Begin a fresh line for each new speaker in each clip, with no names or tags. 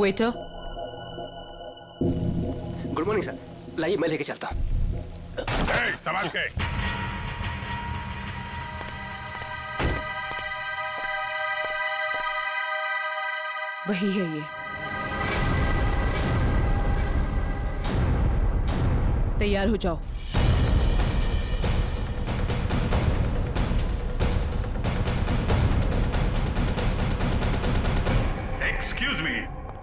Waiter.
Good morning sir, लाइए मैं लेके चलता हूँ।
संभाल के।
वही है ये। तैयार हो जाओ।
Excuse me.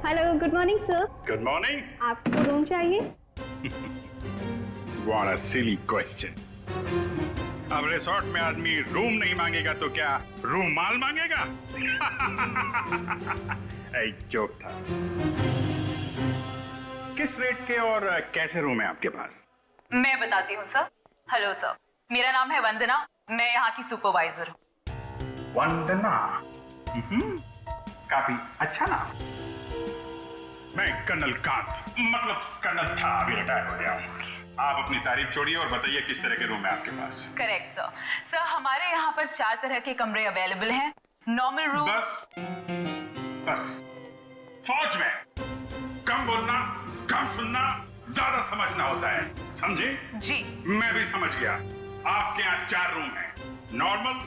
Hello, good morning sir.
Good morning.
आपको रूम चाहिए?
What a silly question. अब रिसोर्ट में आदमी रूम नहीं मांगेगा तो क्या रूमाल मांगेगा? एक जोक था। किस रेट के और कैसे रूम है आपके पास?
मैं बताती हूँ सर। हेलो सर, मेरा नाम है वंदना, मैं यहाँ की सुपरवाइजर हूँ।
वंदना, काफी अच्छा नाम। मैं कर्नल कांत, मतलब कर्नल था, अभी रिटायर हो गया हूँ। आप अपनी तारीफ छोड़िए और बताइए किस तरह के रूम है आपके पास?
Correct sir. सर हमारे यहाँ पर 4 तरह के कमरे अवेलेबल हैं। Normal room.
बस फौज में कम बोलना, कम सुनना, ज्यादा समझना होता है, समझे?
जी।
मैं भी समझ गया। आपके यहाँ 4 रूम हैं, normal,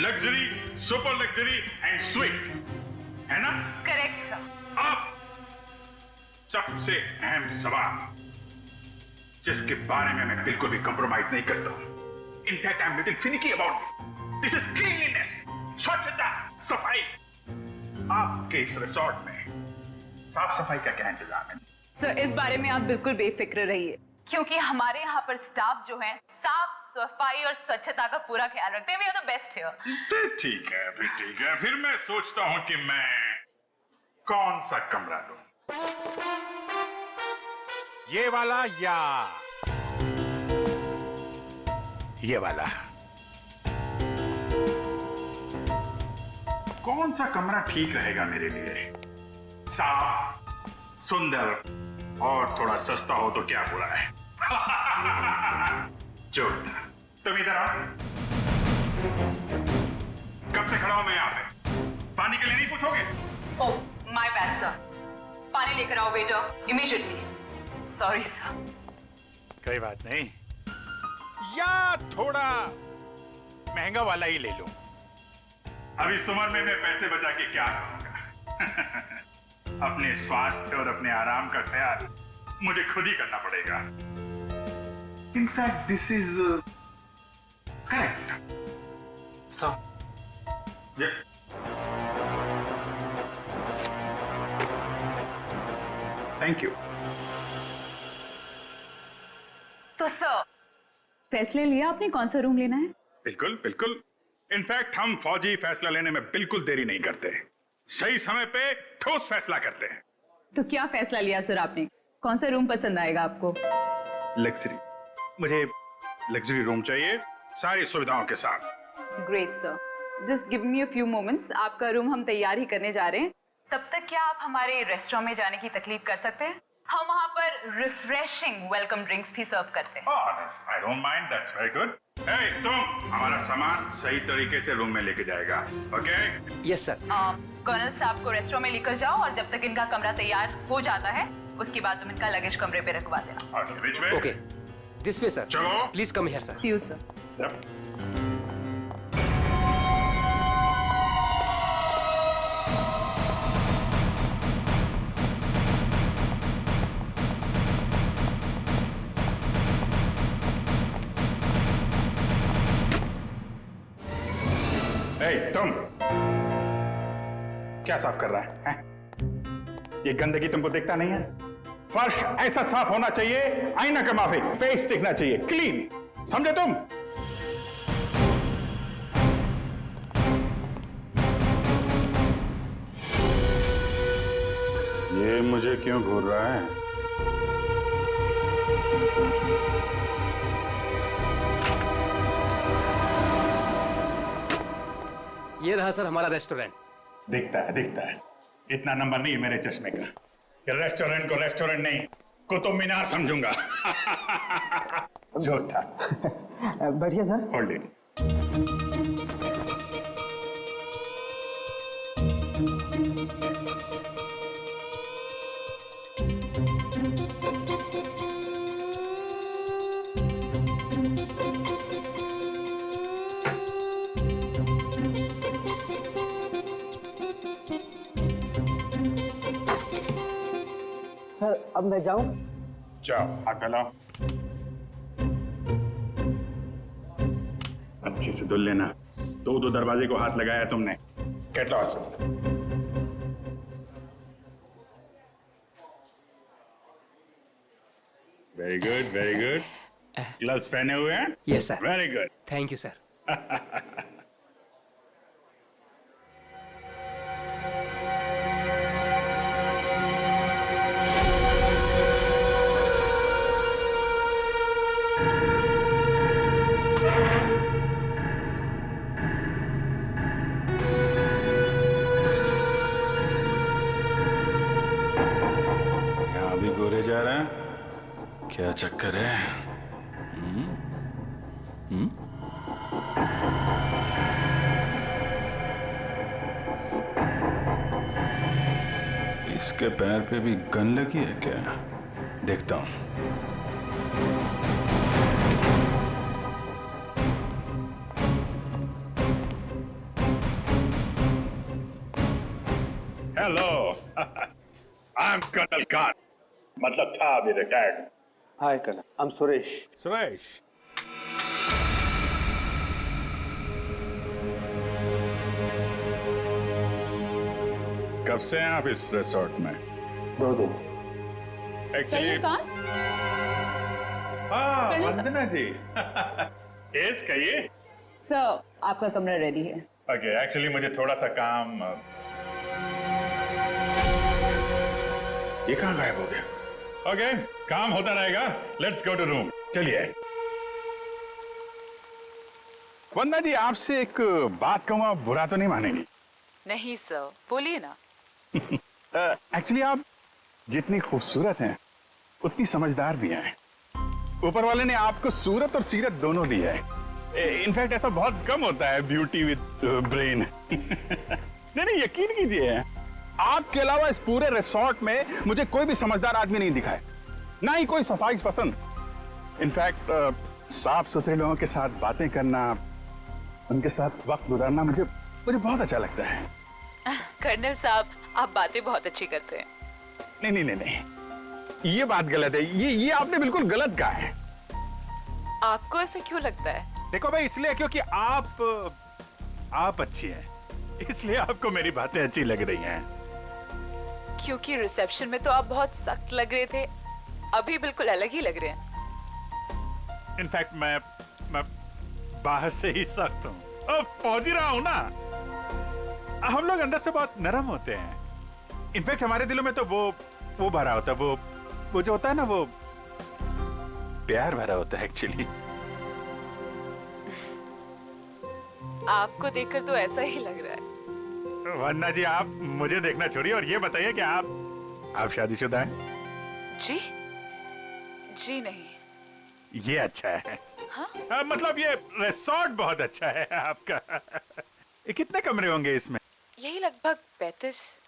luxury, super luxury and sweet, है ना?
Correct sir.
अब सबसे अहम सवाल जिसके बारे में मैं बिल्कुल भी कंप्रोमाइज नहीं करता हूं। In fact I am little finicky about it. This is cleanliness, स्वच्छता, सफाई। आपके इस रिसोर्ट में साफ सफाई का क्या इंतजाम है?
सर इस बारे में आप बिल्कुल बेफिक्र रहिए, क्योंकि हमारे यहाँ पर स्टाफ जो है साफ सफाई और स्वच्छता का पूरा ख्याल रखते हैं। We are the best here.
ठीक है, फिर ठीक है। फिर मैं सोचता हूं कि मैं कौन सा कमरा लूं। ये वाला या ये वाला? कौन सा कमरा ठीक रहेगा मेरे लिए? साफ, सुंदर और थोड़ा सस्ता हो तो क्या बुरा है? जोरदार। तुम इधर आओ। कब से खड़ा हूं मैं यहाँ पे? पानी के लिए नहीं पूछोगे?
Oh my bad sir. पानी लेकर आओ वेटर इमीडिएटली। Sorry sir.
कोई बात नहीं, या थोड़ा महंगा वाला ही ले लो। अभी इस उम्र में मैं पैसे बचा के क्या करूंगा? अपने स्वास्थ्य और अपने आराम का ख्याल मुझे खुद ही करना पड़ेगा। In fact this is correct
sir.
Thank you.
तो सर फैसले लिया आपने कौन सा रूम लेना है?
बिल्कुल बिल्कुल। इनफैक्ट हम फौजी फैसला लेने में बिल्कुल देरी नहीं करते, सही समय पे ठोस फैसला करते हैं।
तो क्या फैसला लिया सर आपने? कौन सा रूम पसंद आएगा आपको?
लग्जरी। मुझे लग्जरी रूम चाहिए, सारी सुविधाओं के साथ।
Great sir, just give me a few moments. आपका रूम हम तैयार ही करने जा रहे हैं। तब तक क्या आप हमारे रेस्टोरेंट में जाने की तकलीफ कर सकते हैं? हम वहाँ पर रिफ्रेशिंग वेलकम ड्रिंक्स भी सर्व करते हैं।
I don't mind, that's very good. Hey, तुम हमारा सामान सही तरीके से रूम में लेके जाएगा, okay?
Yes sir.
कर्नल साहब को रेस्टोरेंट में लेकर जाओ और जब तक इनका कमरा तैयार हो जाता है उसके बाद तुम इनका लगेज कमरे पे रखवा देना।
Okay, which way?
Okay, this way sir.
चलो।
Please come here sir.
See you sir.
Yep. तुम क्या साफ कर रहा है? ये गंदगी तुमको दिखता नहीं है? फर्श ऐसा साफ होना चाहिए, आईना का माफिक, फेस दिखना चाहिए, क्लीन, समझे तुम? ये मुझे क्यों घूर रहा है?
ये रहा सर हमारा रेस्टोरेंट।
दिखता है। इतना नंबर नहीं है मेरे चश्मे का। ये रेस्टोरेंट को रेस्टोरेंट नहीं, कुतुब मीनार समझूंगा। जो था।
बढ़िया सर।
Hold it.
सर अब मैं जाऊं?
जाओ, हाथ फैलाओ। अच्छे से धुल लेना। दो दरवाजे को हाथ लगाया तुमने। Get lost. Very good, very good. Gloves पहने हुए हैं?
Yes sir.
Very good.
Thank you sir.
यहाँ भी गोरे जा रहे हैं? क्या चक्कर है? इसके पैर पे भी गन लगी है क्या? देखता हूं। Hello, I am colonel Khan. मतलब था अभी retired.
Hi colonel, I am Suresh.
Suresh, कब से हैं आप इस रिसोर्ट में?
2 दिन से।
एक्चुअली हाँ, वंदना जी। यस, कहिए।
सर आपका कमरा रेडी है।
ओके, एक्चुअली मुझे थोड़ा सा काम। ये कहाँ गायब हो गया? ओके, काम होता रहेगा। Let's go to room. चलिए। वंदना जी, आपसे एक बात कहूँ, आप बुरा तो नहीं मानेंगी?
नहीं सर, बोलिए ना।
एक्चुअली आप जितनी खूबसूरत हैं उतनी समझदार भी हैं। ऊपर वाले ने आपको सूरत और सीरत दोनों दी है। इनफैक्ट ऐसा बहुत कम होता है, ब्यूटी विद ब्रेन। नहीं, यकीन कीजिए, आपके अलावा इस पूरे रिसोर्ट में मुझे कोई भी समझदार आदमी नहीं दिखा है, ना ही कोई सफाई पसंद। इनफैक्ट साफ सुथरे लोगों के साथ बातें करना, उनके साथ वक्त गुजारना मुझे बहुत अच्छा लगता है।
कर्नल साहब, आप बातें बहुत अच्छी करते हैं।
नहीं, ये बात गलत है। ये आपने बिल्कुल गलत कहा है।
आपको ऐसे क्यों लगता है?
देखो भाई, इसलिए क्योंकि आप अच्छी हैं, इसलिए आपको मेरी बातें अच्छी लग रही हैं।
क्योंकि रिसेप्शन में तो आप बहुत सख्त लग रहे थे, अभी बिल्कुल अलग ही लग रहे हैं।
इनफैक्ट मैं बाहर से ही सख्त हूँ, अब पहुंच ही रहा हूँ ना। हम लोग अंदर से बहुत नरम होते हैं। इनफैक्ट हमारे दिलों में तो वो भरा होता है, वो जो होता है ना, वो प्यार भरा होता है एक्चुअली।
आपको देखकर तो ऐसा ही लग रहा है।
वन्ना जी, आप मुझे देखना छोड़िए और ये बताइए कि आप शादीशुदा हैं?
जी नहीं।
ये अच्छा है।
हाँ?
मतलब ये रिसोर्ट बहुत अच्छा है आपका। कितने कमरे होंगे इसमें?
यही लगभग 35।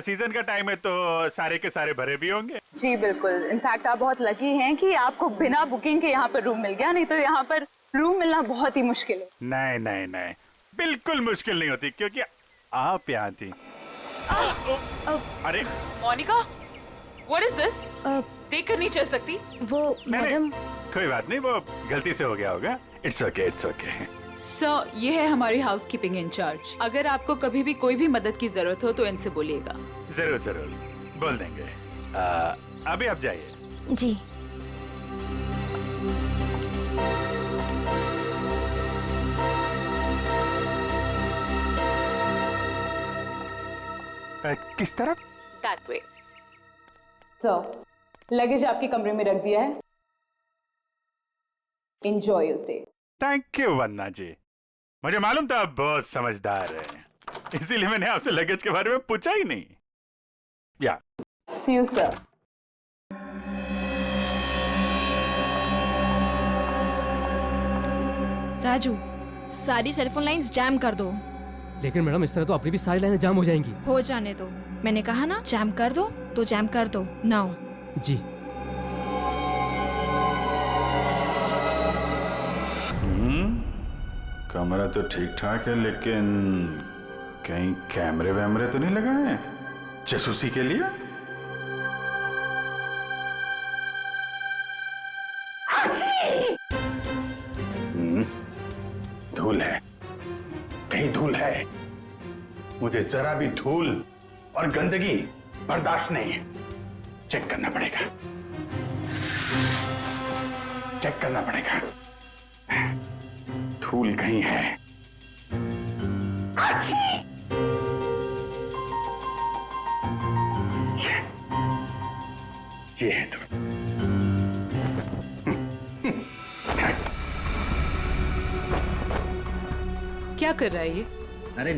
सीजन का टाइम है तो सारे के सारे भरे भी होंगे।
जी बिल्कुल। इनफैक्ट आप बहुत लकी हैं कि आपको बिना बुकिंग के यहाँ पर रूम मिल गया, नहीं तो यहाँ पर रूम मिलना बहुत ही मुश्किल है।
नहीं, बिल्कुल मुश्किल नहीं होती, क्योंकि आप यहाँ थी। अरे
मोनिका, व्हाट इज दिस? देखकर नहीं चल सकती।
वो मैडम।
कोई बात नहीं, वो गलती से हो गया होगा। It's okay.
सर, ये है हमारी हाउसकीपिंग इंचार्ज। अगर आपको कभी भी कोई भी मदद की जरूरत हो तो इनसे बोलिएगा।
जरूर बोल देंगे। अभी आप जाइए।
जी।
किस तरफ?
That way. सर, लगेज आपके कमरे में रख दिया है। Enjoy your stay.
Thank you Vanna ji. मुझे मालूम था आप बहुत समझदार हैं, इसीलिए मैंने आपसे लगेज के बारे में पूछा ही नहीं। या
See you, sir.
राजू, सारी सेलफोन लाइंस जैम कर दो।
लेकिन मैडम, इस तरह तो अपनी भी सारी लाइनें जाम हो जाएंगी।
हो जाने दो, मैंने कहा ना जैम कर दो तो जैम कर दो। नाउ।
जी।
कमरा तो ठीक ठाक है, लेकिन कहीं कैमरे वैमरे तो नहीं लगाए जासूसी के लिए? धूल है, कहीं धूल है। मुझे जरा भी धूल और गंदगी बर्दाश्त नहीं है। चेक करना पड़ेगा, चेक करना पड़ेगा। धूल कहीं है। ये है धूल।
क्या कर रहा है ये?
अरे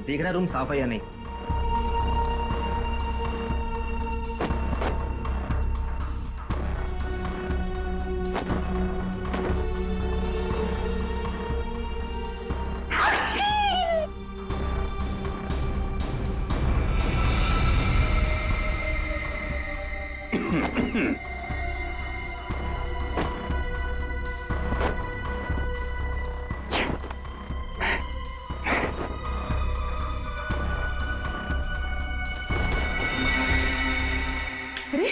देख रहा रूम साफ है या नहीं।
अरे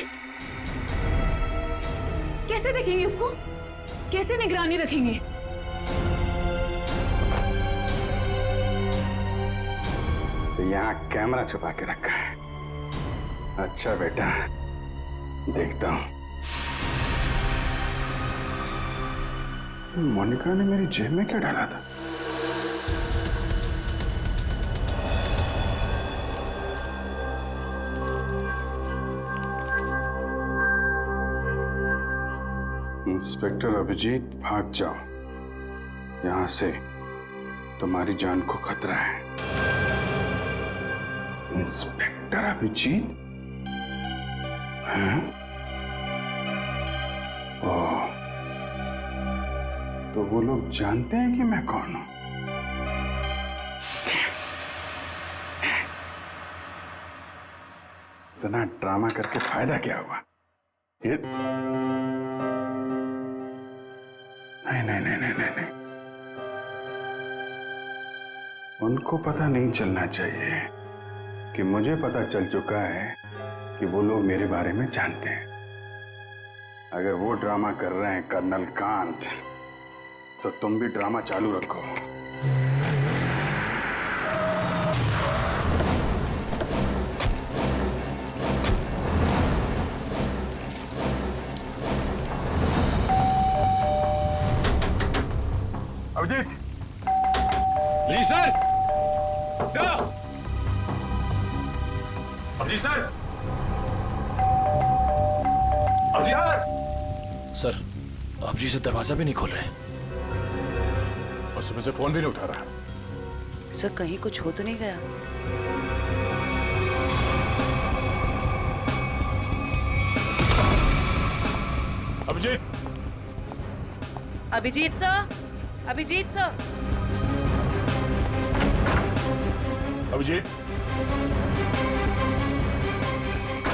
कैसे देखेंगे उसको? कैसे निगरानी रखेंगे?
तो यहाँ कैमरा छुपा के रखा है। अच्छा बेटा, देखता हूं। मोनिका ने मेरी जेब में क्या डाला था? इंस्पेक्टर अभिजीत, भाग जाओ यहां से, तुम्हारी जान को खतरा है। इंस्पेक्टर अभिजीत? हैं? ओह, तो वो लोग जानते हैं कि मैं कौन हूं। इतना ड्रामा करके फायदा क्या हुआ? ये नहीं। उनको पता नहीं चलना चाहिए कि मुझे पता चल चुका है कि वो लोग मेरे बारे में जानते हैं। अगर वो ड्रामा कर रहे हैं कर्नल कांत, तो तुम भी ड्रामा चालू रखो। अभिजीत!
जी sir. Abhijeet sir. Abhijeet sir. Sir Abhijeet से दरवाजा भी नहीं खोल रहे और सुबह से फोन भी नहीं उठा रहा।
सर कहीं कुछ हो तो नहीं गया?
अभिजीत!
Abhijeet sir, Abhijeet sir.
अभिजीत!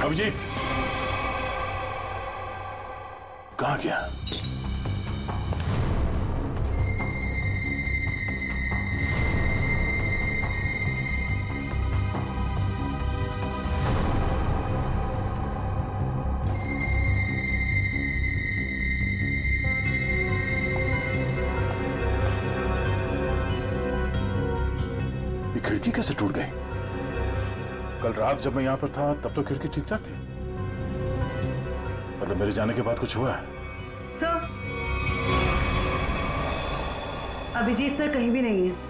अभिजीत! कहाँ गया? खिड़की कैसे टूट गई? कल रात जब मैं यहां पर था तब तो खिड़की ठीक ठाक थी। मतलब मेरे जाने के बाद कुछ हुआ है?
सर, अभिजीत सर कहीं भी नहीं है।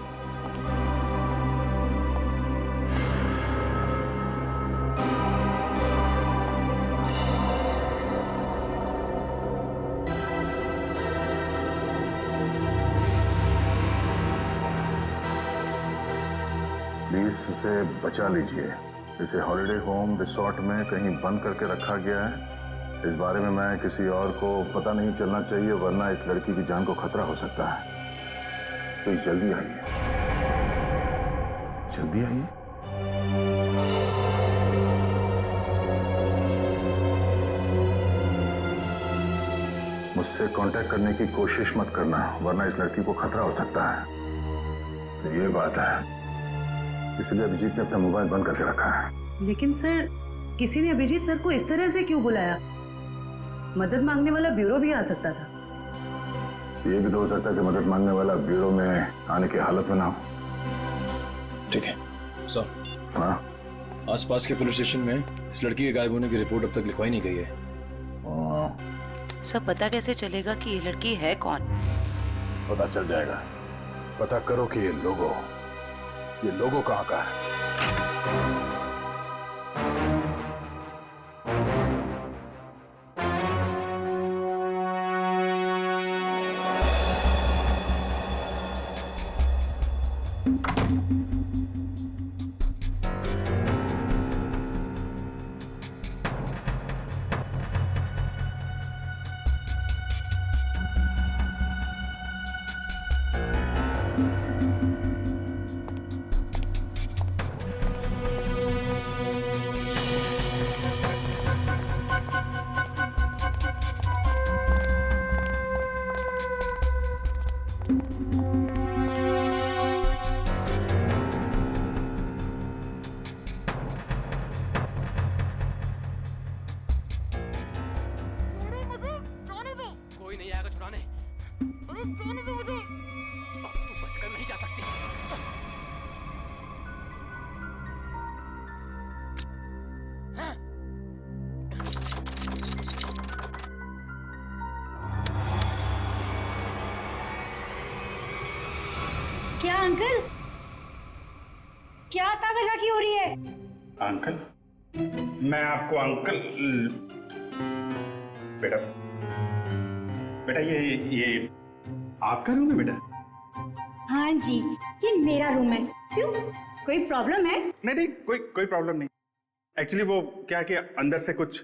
प्लीज इसे बचा लीजिए। इसे हॉलिडे होम रिसोर्ट में कहीं बंद करके रखा गया है। इस बारे में मैं किसी और को पता नहीं चलना चाहिए, वरना इस लड़की की जान को खतरा हो सकता है। तो जल्दी आइए, जल्दी आइए। मुझसे कांटेक्ट करने की कोशिश मत करना, वरना इस लड़की को खतरा हो सकता है। तो ये बात है, इसलिए अभिजीत ने अपना मोबाइल बंद करके रखा है।
लेकिन सर, किसी ने अभिजीत सर को इस तरह से क्यों बुलाया? मदद मांगने वाला ब्यूरो भी आ सकता था।
ये भी तो हो सकता है कि मदद मांगने वाला ब्यूरो में आने की हालत में ना हो।
ठीक है सर।
हाँ,
आसपास के पुलिस स्टेशन में इस लड़की के गायब होने की रिपोर्ट अब तक लिखवाई नहीं गई है।
सब पता कैसे चलेगा कि ये लड़की है कौन?
पता चल जाएगा। पता करो कि ये लोगो कहाँ का है।
कोई नहीं आएगा छुड़ाने। अरे जाने दो मुझे। अब तू बचकर नहीं जा सकती।
क्या अंकल? क्या ताकाझाकी हो रही है?
अंकल? मैं आपको अंकल बेटा बेटा ये आपका रूम है बेटा?
हाँ जी, ये मेरा रूम है। क्यों, कोई प्रॉब्लम है?
नहीं कोई प्रॉब्लम नहीं। एक्चुअली वो क्या कि अंदर से कुछ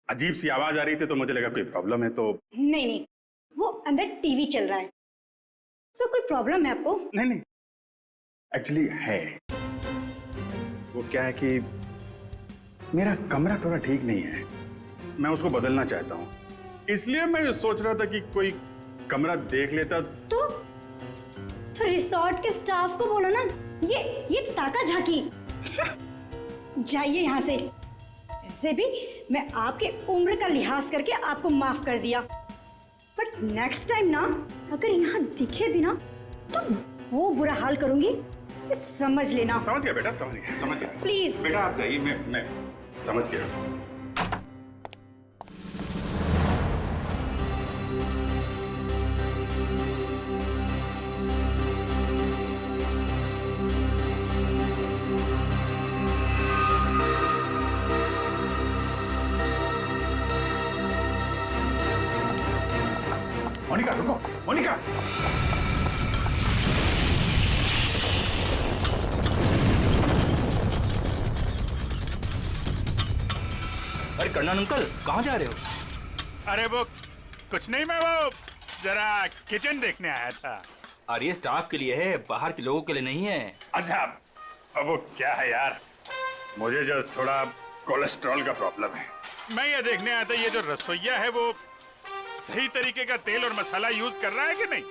अजीब सी आवाज आ रही थी तो मुझे लगा कोई प्रॉब्लम है तो।
नहीं, वो अंदर टीवी चल रहा है तो कोई प्रॉब्लम है आपको?
नहीं एक्चुअली है। वो क्या है कि मेरा कमरा थोड़ा ठीक नहीं है, मैं उसको बदलना चाहता हूँ, इसलिए मैं सोच रहा था कि कोई कमरा देख लेता।
तो रिसोर्ट के स्टाफ को बोलो ना, ये ताकाझाकी। जाइए यहाँ से। ऐसे भी मैं आपके उम्र का लिहाज करके आपको माफ कर दिया, बट नेक्स्ट टाइम ना अगर यहाँ दिखे भी ना तो वो बुरा हाल करूंगी, ये समझ लेना।
समझ गया बेटा, समझ गया।
प्लीज
बेटा आप जाइए, मैं समझ गया। मोनिका रुको, मोनिका।
अरे कर्नल अंकल, कहाँ जा रहे हो?
अरे वो कुछ नहीं, मैं वो जरा किचन देखने आया था।
अरे ये स्टाफ के लिए है, बाहर के लोगों के लिए नहीं है।
अच्छा, अब वो क्या है यार, मुझे जो थोड़ा कोलेस्ट्रॉल का प्रॉब्लम है, मैं ये देखने आया था ये जो रसोइया है वो सही तरीके का तेल और मसाला यूज कर रहा है कि नहीं।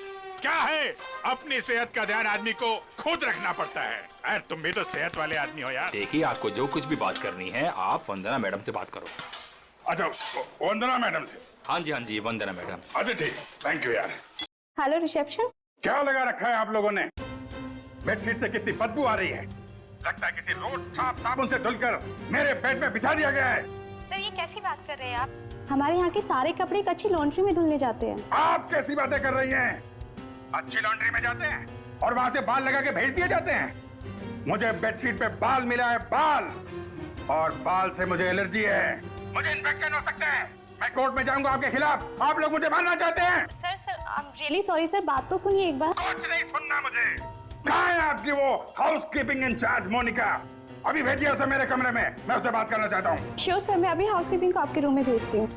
क्या है, अपनी सेहत का ध्यान आदमी को खुद रखना पड़ता है। यार तुम भी तो सेहत वाले आदमी हो यार।
देखिए, आपको जो कुछ भी बात करनी है आप वंदना मैडम से बात करो।
अच्छा, वंदना मैडम से?
हाँ जी, वंदना मैडम।
अच्छा ठीक, थैंक यू यार।
Hello reception.
क्या लगा रखा है आप लोगों ने? बेडशीट से कितनी बदबू आ रही है, लगता है किसी रोज साबुन से धुलकर मेरे बेड में बिछा दिया गया है।
सर ये कैसी बात कर रहे हैं आप? हमारे यहाँ के सारे कपड़े एक अच्छी लॉन्ड्री में धुलने जाते हैं।
आप कैसी बातें कर रही हैं? अच्छी लॉन्ड्री में जाते हैं और वहां से बाल लगा के भेज दिए जाते हैं। मुझे बेडशीट पे बाल मिला है, बाल, और बाल से मुझे एलर्जी है, मुझे इन्फेक्शन हो सकता है। मैं कोर्ट में जाऊंगा आपके खिलाफ। आप लोग मुझे मारना चाहते हैं?
Sir I am really sorry sir, बात तो सुनिए एक बार।
कुछ नहीं सुनना मुझे। कहाँ है आपकी वो हाउसकीपिंग इंचार्ज मोनिका? अभी भेजिए उसे मेरे कमरे में, मैं उससे बात करना चाहता हूँ।
श्योर सर, मैं अभी हाउसकीपिंग को आपके रूम में भेजती हूँ।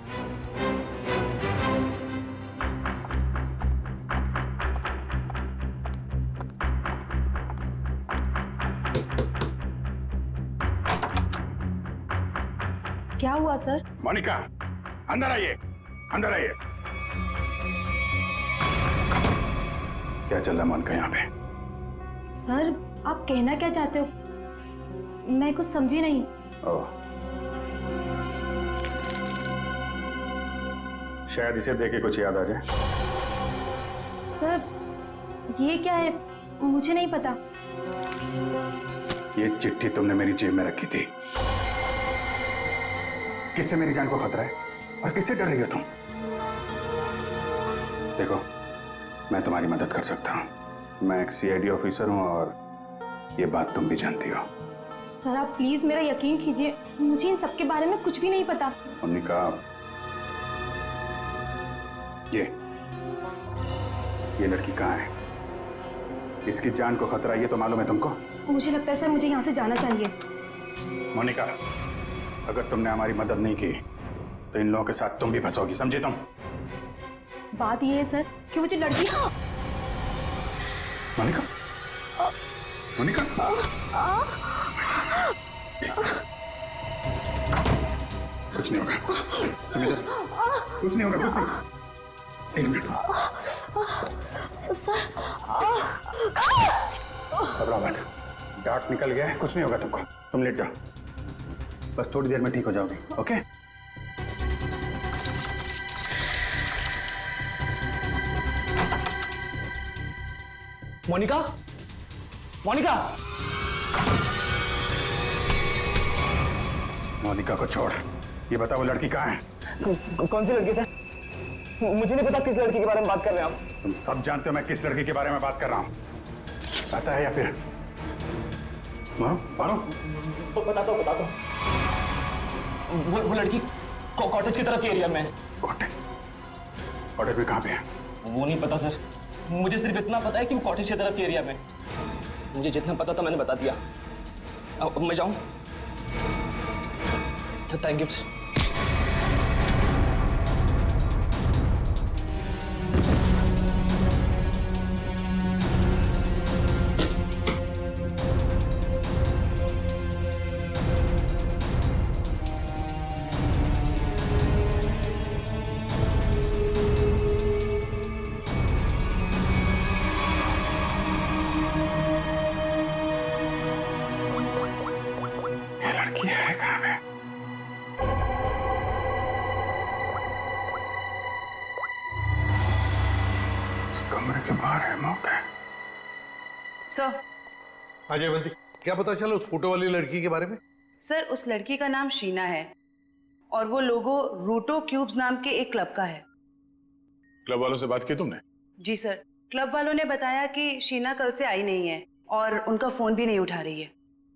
क्या हुआ सर?
मोनिका अंदर आइए, अंदर आइए। क्या चल रहा है मोनिका यहाँ पे?
सर आप कहना क्या चाहते हो, मैं कुछ समझी नहीं।
ओह, शायद इसे देख के कुछ याद आ जाए।
सर ये क्या है, मुझे नहीं पता।
ये चिट्ठी तुमने मेरी जेब में रखी थी। किससे मेरी जान को खतरा है और किससे डर रही हो तुम? देखो, मैं तुम्हारी मदद कर सकता हूं। मैं एक सीआईडी ऑफिसर हूं और ये बात तुम भी जानती हो।
सर आप प्लीज मेरा यकीन कीजिए, मुझे इन सब के बारे में कुछ भी नहीं पता।
मोनिका, ये लड़की कहाँ है? इसकी जान को खतरा ये तो मालूम है तुमको?
मुझे लगता है सर मुझे यहाँ से जाना चाहिए।
मोनिका, अगर तुमने हमारी मदद नहीं की तो इन लोगों के साथ तुम भी फंसोगी, समझे तुम?
बात ये है सर कि वो जो लड़की।
मोनिका, मोनिका, कुछ नहीं होगा, कुछ नहीं होगा, कुछ नहीं। एक मिनट, घबराओ मत, डार्ट निकल गया है, कुछ नहीं होगा तुमको। तुम लेट जाओ, बस थोड़ी देर में ठीक हो जाओगी। ओके?
मोनिका, मोनिका,
मोनिका को छोड़, ये बता वो लड़की कहाँ है?
कौन सी लड़की सर? मुझे नहीं पता किस लड़की के बारे में बात कर रहे हैं आप।
तुम सब जानते हो मैं किस लड़की के बारे में बात कर रहा हूँ। पता है या फिर मारो?
बताता हूँ। वो लड़की कॉटेज की तरफ के एरिया में है।
कॉटेज में कहाँ पे है?
वो नहीं पता सर, मुझे सिर्फ इतना पता है कि वो कॉटेज की तरफ के एरिया में। मुझे जितना पता था मैंने बता दिया। अब मैं जाऊँ? Thank you.
लड़की है कहाँ पे? इस कमरे के बाहर है, मौका है।
सर।
हाँ जयवंती, क्या पता चला उस फोटो वाली लड़की के बारे में?
सर उस लड़की का नाम शीना है और वो लोगो रूटो क्यूब्स नाम के एक क्लब का है।
क्लब वालों से बात की तुमने?
जी सर, क्लब वालों ने बताया कि शीना कल से आई नहीं है और उनका फोन भी नहीं उठा रही है।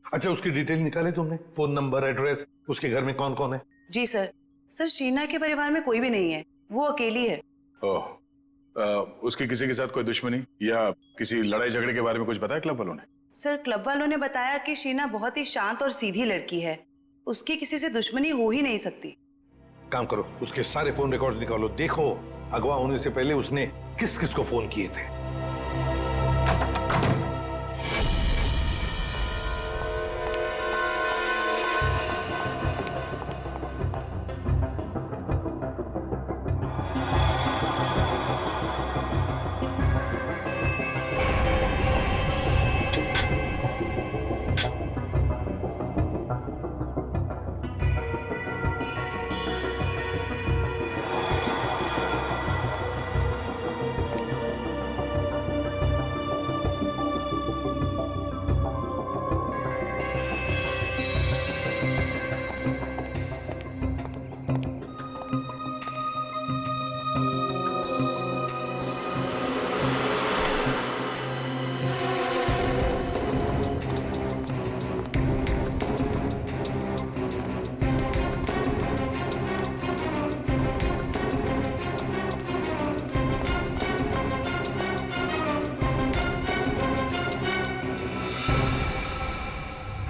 अच्छा, उसकी डिटेल निकाले तुमने? फोन नंबर, एड्रेस, उसके घर में कौन कौन है?
जी सर। सर शीना के परिवार में कोई भी नहीं है, वो अकेली है।
ओह, उसकी किसी के साथ कोई दुश्मनी या किसी लड़ाई झगड़े के बारे में कुछ बताया क्लब वालों ने?
सर क्लब वालों ने बताया कि शीना बहुत ही शांत और सीधी लड़की है, उसकी किसी से दुश्मनी हो ही नहीं सकती।
काम करो, उसके सारे फोन रिकॉर्ड्स निकालो, देखो अगवा होने से पहले उसने किस किस को फोन किए थे।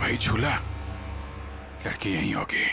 वही झूला, लड़की यहीं होगी।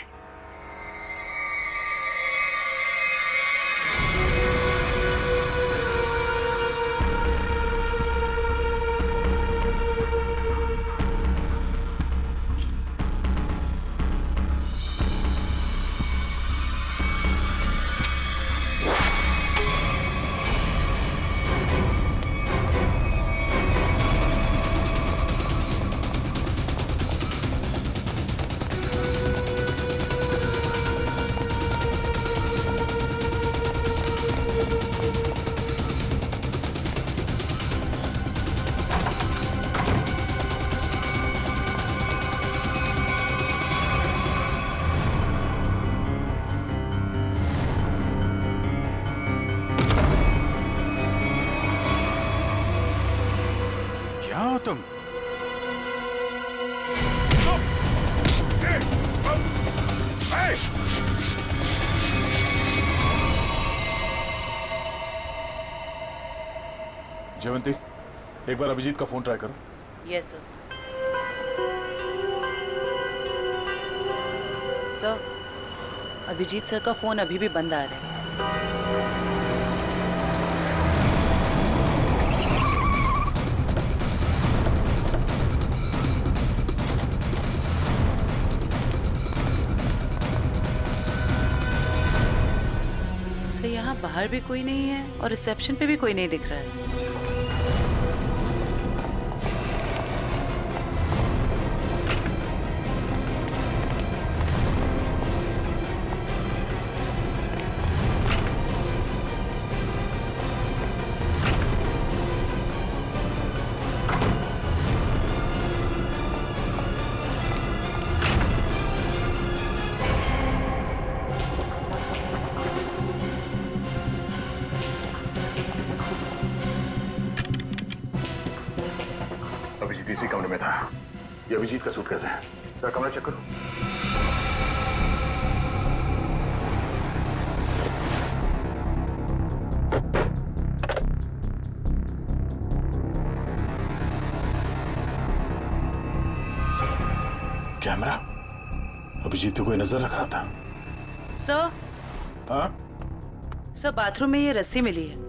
जयवंती, एक बार अभिजीत का फोन ट्राई करो।
Yes sir. Sir, Abhijeet sir का फोन अभी भी बंद आ रहा है। सर, यहाँ बाहर भी कोई नहीं है और रिसेप्शन पे भी कोई नहीं दिख रहा है।
अभिजीत इसी कमरे में था। ये अभिजीत का सूटकेस है। जरा कमरा चेक करो।
कैमरा अभिजीत पे कोई नजर रख रहा था।
सर,
हाँ?
सर बाथरूम में ये रस्सी मिली है।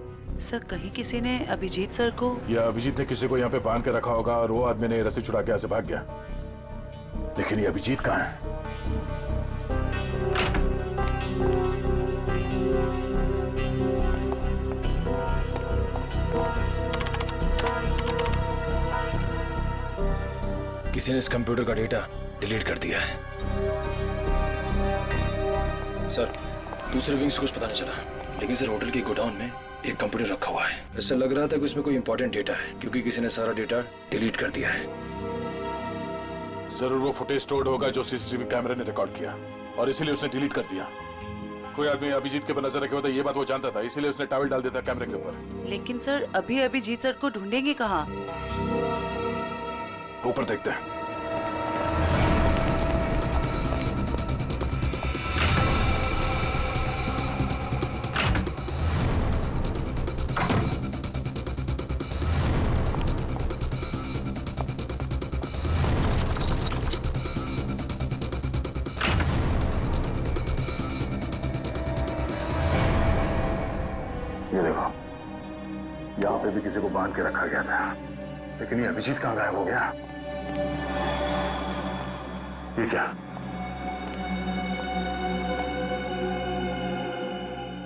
सर, कहीं किसी ने अभिजीत सर को,
या अभिजीत ने किसी को यहाँ पे बांध के रखा होगा और वो आदमी ने रस्सी छुड़ा के ऐसे भाग गया। लेकिन ये अभिजीत कहाँ है?
किसी ने इस कंप्यूटर का डेटा डिलीट कर दिया है। सर, दूसरे विंग से कुछ पता नहीं चला, लेकिन सर होटल के गोडाउन में एक कंप्यूटर रखा हुआ है। ऐसा लग रहा था कि उसमें कोई इंपॉर्टेंट डेटा है, क्योंकि किसी ने सारा डेटा डिलीट कर दिया है।
जरूर वो फुटेज स्टोर्ड होगा जो सीसीटीवी कैमरे ने रिकॉर्ड किया, और इसीलिए उसने डिलीट कर दिया। कोई आदमी अभिजीत के ऊपर नजर रखे होता, ये बात वो जानता था, इसीलिए उसने टॉवल डाल दिया था कैमरे के ऊपर।
लेकिन सर अभी अभिजीत सर को ढूंढेंगे कहाँ?
ऊपर देखते हैं।
ये देखो, यहाँ पे भी किसी को बांध के रखा गया था, लेकिन ये अभिजीत कहाँ गायब हो गया? ये क्या?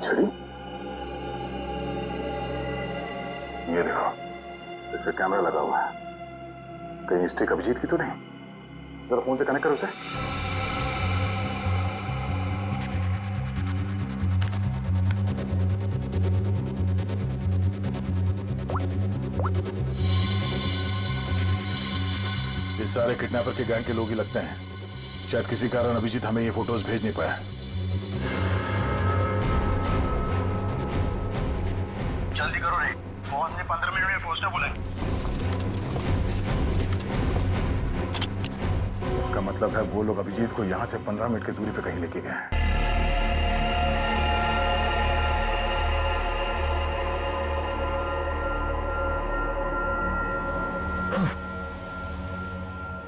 छड़ी? ये देखो, इस पे कैमरा लगा हुआ है। कहीं स्टिक अभिजीत की तो नहीं? जरा फोन से कनेक्ट करो उसे।
ये सारे किडनैपर के गैंग के लोग ही लगते हैं। शायद किसी कारण अभिजीत हमें ये फोटोज भेज नहीं पाया।
जल्दी करो रे, बॉस ने 15 मिनट में पहुंचना बोला है।
इसका मतलब है वो लोग अभिजीत को यहाँ से 15 मिनट की दूरी पे कहीं लेके गए।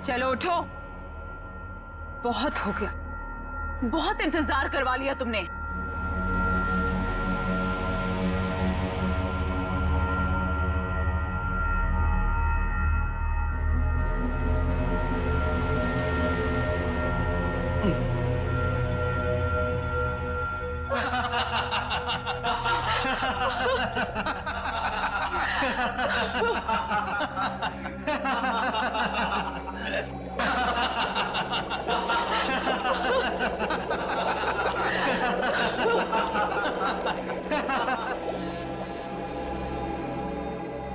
चलो उठो, बहुत हो गया, बहुत इंतजार करवा लिया तुमने।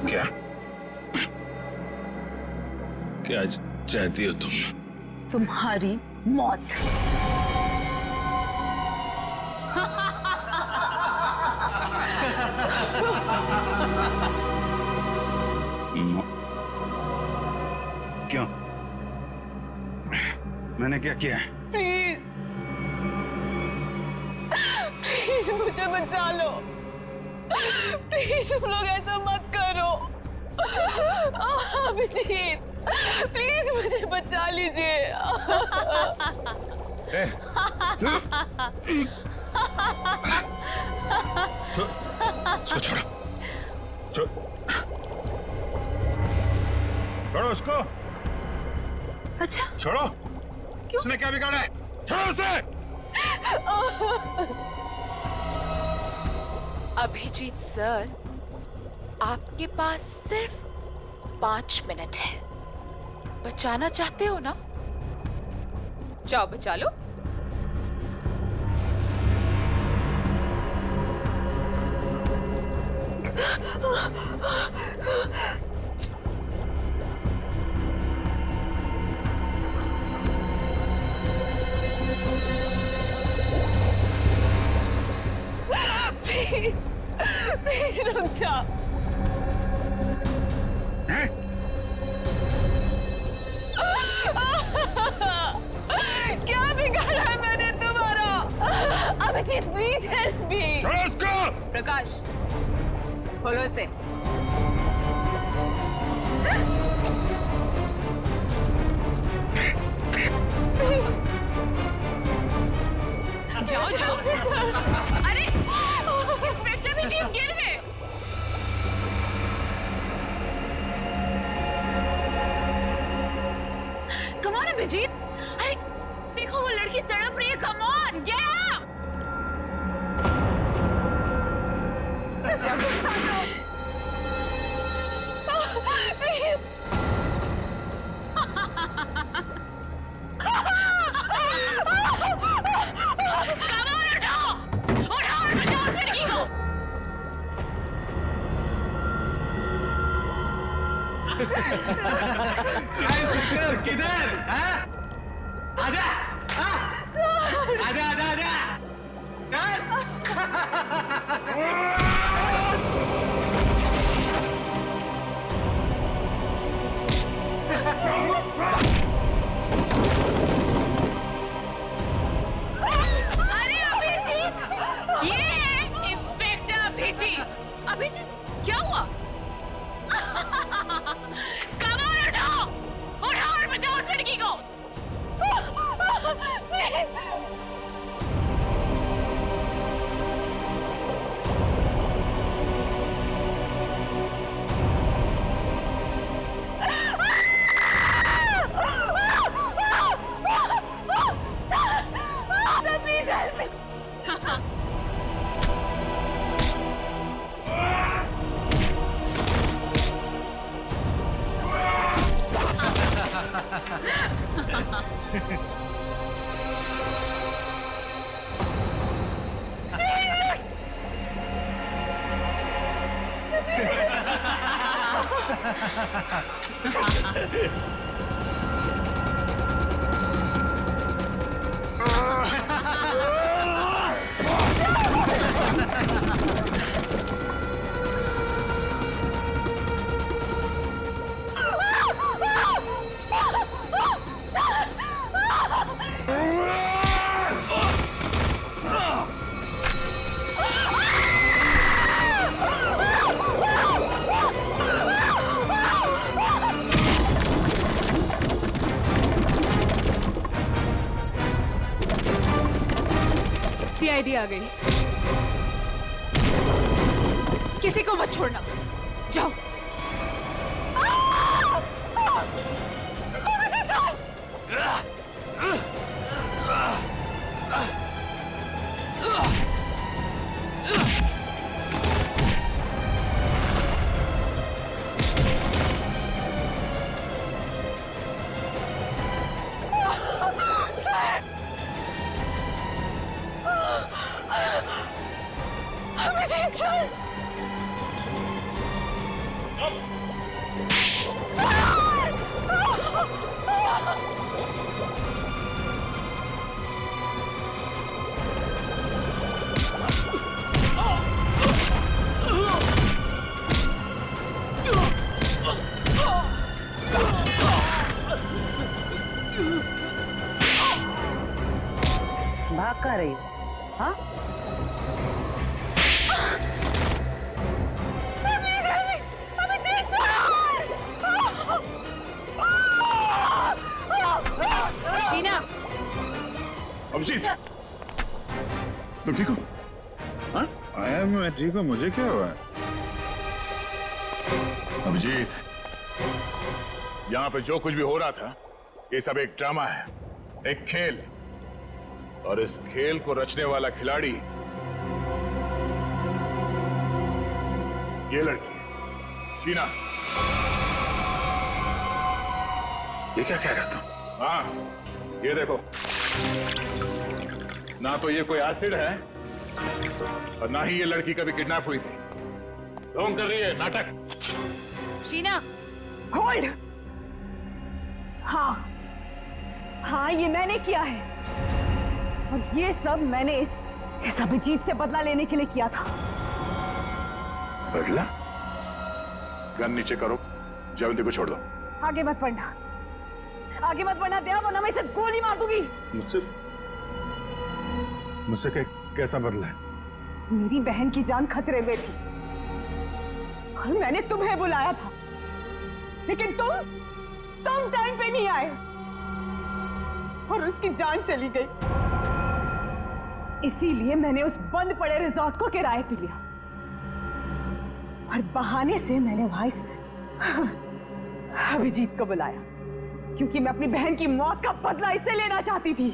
क्या क्या चाहती हो तुम?
तुम्हारी मौत।
क्यों? मैंने क्या किया है?
प्लीज प्लीज मुझे बचा लो। प्लीज तुम लोग ऐसा मत करो। अभिजीत, प्लीज मुझे बचा लीजिए।
इसको छोड़ो, छोड़ो उसको।
अच्छा,
छोड़ो। क्यों? उसने क्या बिगाड़ा है? छोड़ो उसे।
अभिजीत सर, आपके पास सिर्फ 5 मिनट है। बचाना चाहते हो ना? जाओ बचा लो। प्लीज, प्लीज रुक जा। क्या बिगाड़ा है मैंने तुम्हारा? Abhijeet, please help me. Prakash, खोलो इसे। जाओ जाओ। अरे इंस्पेक्टर अभिजीत गिर गए। कम ऑन अभिजीत, अरे देखो वो लड़की तड़प रही है। Come on, get up.
किधर? आजा, आजा, आजा, आजा।
अरे अभिजीत, ये है इंस्पेक्टर अभिजीत। अभिजीत, क्या हुआ? कमाल, उठाओ, उठाओ और बचाओ उस लड़की को। Please help me. सीआईडी आ गई। किसी को मत छोड़ना, जाओ। अभिजीत सर,
भाग कहाँ रही हो? हाँ?
अभिजीत सर,
अभिजीत, तुम ठीक हो? हाँ? आया मैं ठीक हूँ, मुझे क्या हुआ? अभिजीत, यहाँ पे जो कुछ भी हो रहा था, ये सब एक ड्रामा है, एक खेल। और इस खेल को रचने वाला खिलाड़ी ये लड़की शीना। ये क्या कह रहा था? हाँ, ये देखो, ना तो ये कोई एसिड है और ना ही ये लड़की कभी किडनैप हुई थी। ढोंग कर रही है, नाटक।
शीना,
होल्ड। हाँ हाँ, ये मैंने किया है और ये सब मैंने इस अभिजीत से बदला लेने के लिए किया था।
बदला? गन नीचे करो, जयवंती को छोड़ दो।
आगे मत बढ़ना, आगे मत बढ़ना दया, वरना मैं इसे गोली मार दूंगी।
मुझसे कैसा बदला है?
मेरी बहन की जान खतरे में थी और मैंने तुम्हें बुलाया था, लेकिन तुम टाइम पे नहीं आए और उसकी जान चली गई। इसीलिए मैंने उस बंद पड़े रिजॉर्ट को किराए पे लिया और बहाने से मैंने वहां इस अभिजीत को बुलाया, क्योंकि मैं अपनी बहन की मौत का बदला इससे लेना चाहती थी।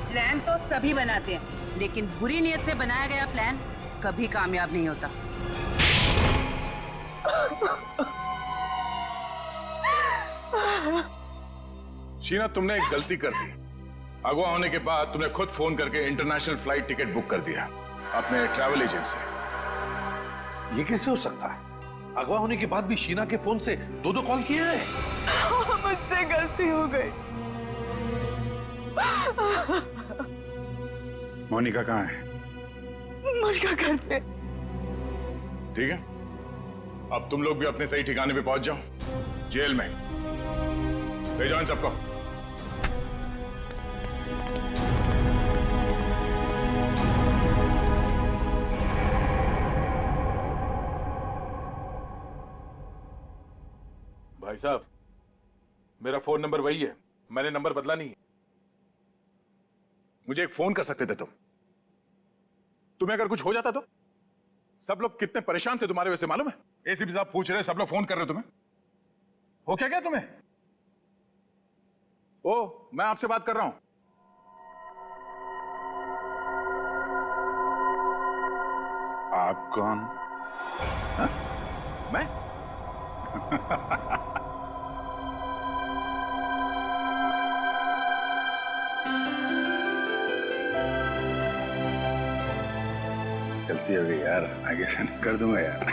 प्लान तो सभी बनाते हैं, लेकिन बुरी नीयत से बनाया गया प्लान कभी कामयाब नहीं होता।
शीना, तुमने एक गलती कर दी। अगवा होने के बाद तुमने खुद फोन करके इंटरनेशनल फ्लाइट टिकट बुक कर दिया अपने ट्रैवल एजेंट से।
ये कैसे हो सकता है? अगवा होने के बाद भी शीना के फोन से दो कॉल किए हैं।
मुझसे गलती हो गई।
मोनिका कहाँ है?
मोनिका घर पे।
ठीक है, अब तुम लोग भी अपने सही ठिकाने पे पहुंच जाओ, जेल में ले जाओ इन सबको।
भाई साहब, मेरा फोन नंबर वही है, मैंने नंबर बदला नहीं है।
मुझे एक फोन कर सकते थे तुम। तुम्हें अगर कुछ हो जाता तो? सब लोग कितने परेशान थे तुम्हारे वजह से, मालूम है? एसीपी साहब पूछ रहे, सब लोग फोन कर रहे तुम्हें। हो क्या तुम्हें? ओ, मैं आपसे बात कर रहा हूं। आप कौन? हा? मैं? गलती हो गई यार, आगे से नहीं कर दूंगा यार।